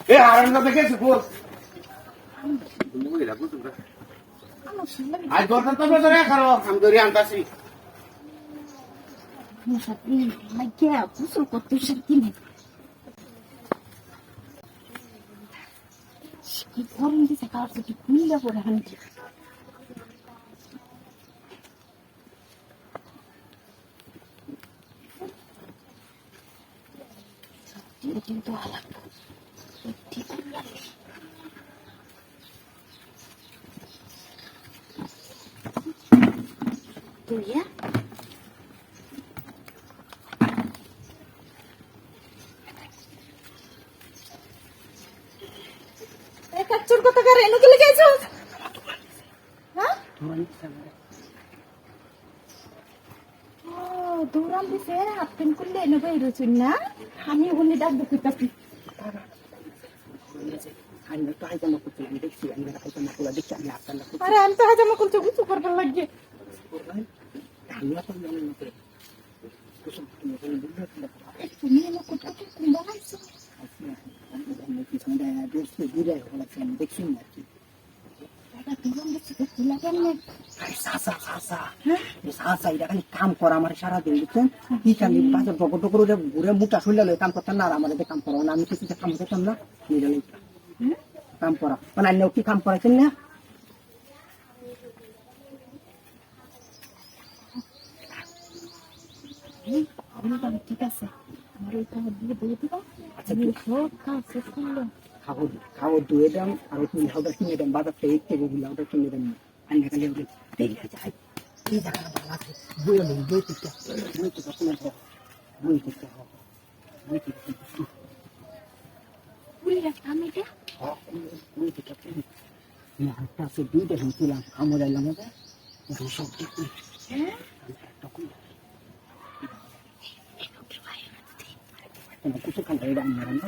এ আরামটা দেখেছি বল মহিলা বুঝুন আজ দরকার তো ধরে খারো আমি ধরে আনতাছি গোসল করতে সত্যি নেই কি গরম দিছে কার থেকে কুইলা পরে হানছি কিন্তু আলাপ সত্যি তুই কাচ্চুর কথা কার এনে গেলে গেছো হ্যাঁ ও দৌড়ান দিছে আপনি করলে এনে বাইরেছেন না আমি ওখানে ডাক দেখতে পাচ্ছি আরে আমি তো হাজামা করতে উঁচু করবার লাগে তুমি এনে করতে তুমি বানাইছো কাম করা আমার সারাদিন বুঝছেন কি খালি বাজার বকট করে ঘুরে মুটা শুনলে কাম করতাম না আর আমার কাম করা আমি কিছু কাম করতাম না কাম করা মানে অন্য কি কাম করাইছেন না ঠিক আছে আমার ওই কাজ দিয়ে বলে দিবা সব কাজ শেষ করলো খাওয়া ধুয়ে দাম আর তুমি হাওড়া কিনে দাম বাজার থেকে থেকে দিলাম ওটা কিনে দাম আন্না খালি দেরি হয়ে যায় এই জায়গাটা ভালো আছে বই থেকে দুইটা শুনছিলাম আমার এলাম সব কিছু খালি রান্না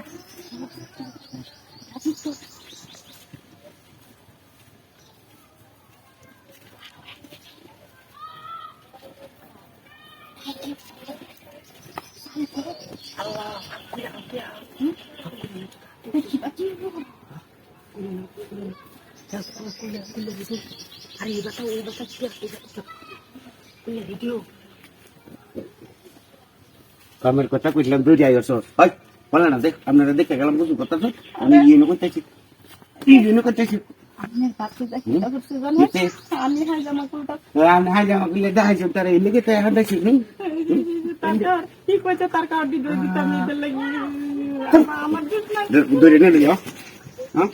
কামের কথা কইলাম দুই যাই আসো হয় বলে না দেখ আপনারা দেখে গেলাম কিছু কথা তো আমি ইয়ে করতেছি আপনার পাশে দেখা করতে জানেন আমি হাজামা করতে আমি হাজামা করলে দেখাইছো তার এই লেগে তো এখন দেখছি নি কি কইছে তার কার্ড দিয়ে দিতাম এদের লাগি আমার ধরে নিয়ে যাও হ্যাঁ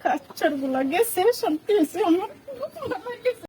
কাচ্চার গুলা গেছে শান্তি হয়েছে আমার